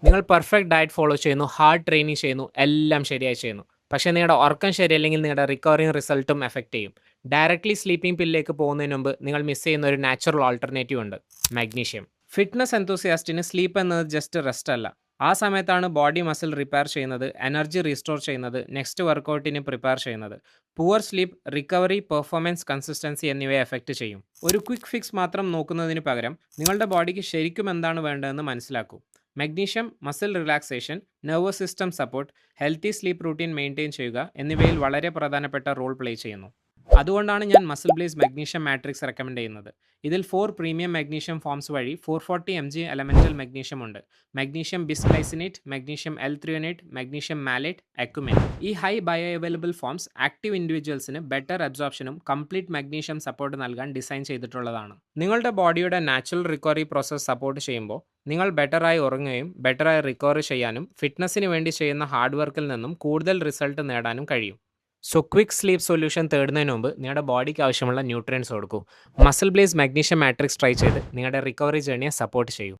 നിങ്ങൾ perfect diet follow ചെയ്യുന്നു, hard training ചെയ്യുന്നു, എല്ലാം ശരിയായി ചെയ്യുന്നു. പക്ഷേ നിങ്ങളുടെ ഉറക്കം ശരിയല്ലെങ്കിൽ നിങ്ങളുടെ റിക്കവറിങ് റിസൾട്ടും എഫക്റ്റ് ചെയ്യും. ഡയറക്ട്ലി സ്ലീപ്പിംഗ് പില്ലിലേക്ക് പോകുന്നതിന് മുമ്പ് നിങ്ങൾ മിസ് ചെയ്യുന്ന ഒരു നാച്ചുറൽ ആൾട്ടർനേറ്റീവ് ഉണ്ട്: മാഗ്നീഷ്യം. ഫിറ്റ്നസ് എന്തൂസിയാസ്റ്റിന് സ്ലീപ്പ് എന്നത് ജസ്റ്റ് റെസ്റ്റ് അല്ല. ആ സമയത്താണ് ബോഡി മസിൽ റിപ്പയർ ചെയ്യുന്നത്, എനർജി റീസ്റ്റോർ ചെയ്യുന്നത്, നെക്സ്റ്റ് വർക്കൗട്ടിന് പ്രിപ്പയർ ചെയ്യുന്നത്. Poor sleep recovery, performance, consistency എന്നിവയെ എഫക്റ്റ് ചെയ്യും. ഒരു ക്വിക്ക് ഫിക്സ് മാത്രം നോക്കുന്നതിന് പകരം നിങ്ങളുടെ ബോഡിക്ക് ശരിക്കും എന്താണ് വേണ്ടതെന്ന് മനസ്സിലാക്കൂ. Magnesium muscle relaxation, nervous system support, healthy sleep routine maintain ചെയ്യുക എന്നിവയിൽ വളരെ പ്രധാനപ്പെട്ട റോൾ പ്ലേ ചെയ്യുന്നു. അതുകൊണ്ടാണ് ഞാൻ MuscleBlaze magnesium matrix recommend ചെയ്യുന്നത്. ഇതിൽ 4 പ്രീമിയം മഗ്നീഷ്യം ഫോംസ് വഴി 440 mg എലമെന്റൽ മഗ്നീഷ്യം ഉണ്ട്. മഗ്നീഷ്യം ബിസ്ഗ്ലൈസിനേറ്റ്, മഗ്നീഷ്യം L-ത്രിയോനേറ്റ്, മഗ്നീഷ്യം മാലേറ്റ്, എക്യുമിൻ. ഈ high bioavailable forms active ഇൻഡിവിജ്വൽസിന് ബെറ്റർ അബ്സോർപ്ഷനും കംപ്ലീറ്റ് മഗ്നീഷ്യം സപ്പോർട്ട് നൽകാൻ ഡിസൈൻ ചെയ്തിട്ടുള്ളതാണ്. നിങ്ങളുടെ ബോഡിയുടെ നാച്ചുറൽ റിക്കവറി പ്രോസസ് സപ്പോർട്ട് ചെയ്യുമ്പോൾ നിങ്ങൾ ബെറ്ററായി ഉറങ്ങുകയും ബെറ്ററായി റിക്കവർ ചെയ്യാനും ഫിറ്റ്നസ്സിന് വേണ്ടി ചെയ്യുന്ന ഹാർഡ് വർക്കിൽ നിന്നും കൂടുതൽ റിസൾട്ട് നേടാനും കഴിയും. സോ ക്വിക്ക് സ്ലീപ്പ് സൊല്യൂഷൻ തേടുന്നതിന് മുമ്പ് നിങ്ങളുടെ ബോഡിക്ക് ആവശ്യമുള്ള ന്യൂട്രിയൻസ് കൊടുക്കൂ. MuscleBlaze magnesium matrix try ചെയ്ത് നിങ്ങളുടെ റിക്കവറി ജേർണിയെ സപ്പോർട്ട് ചെയ്യൂ.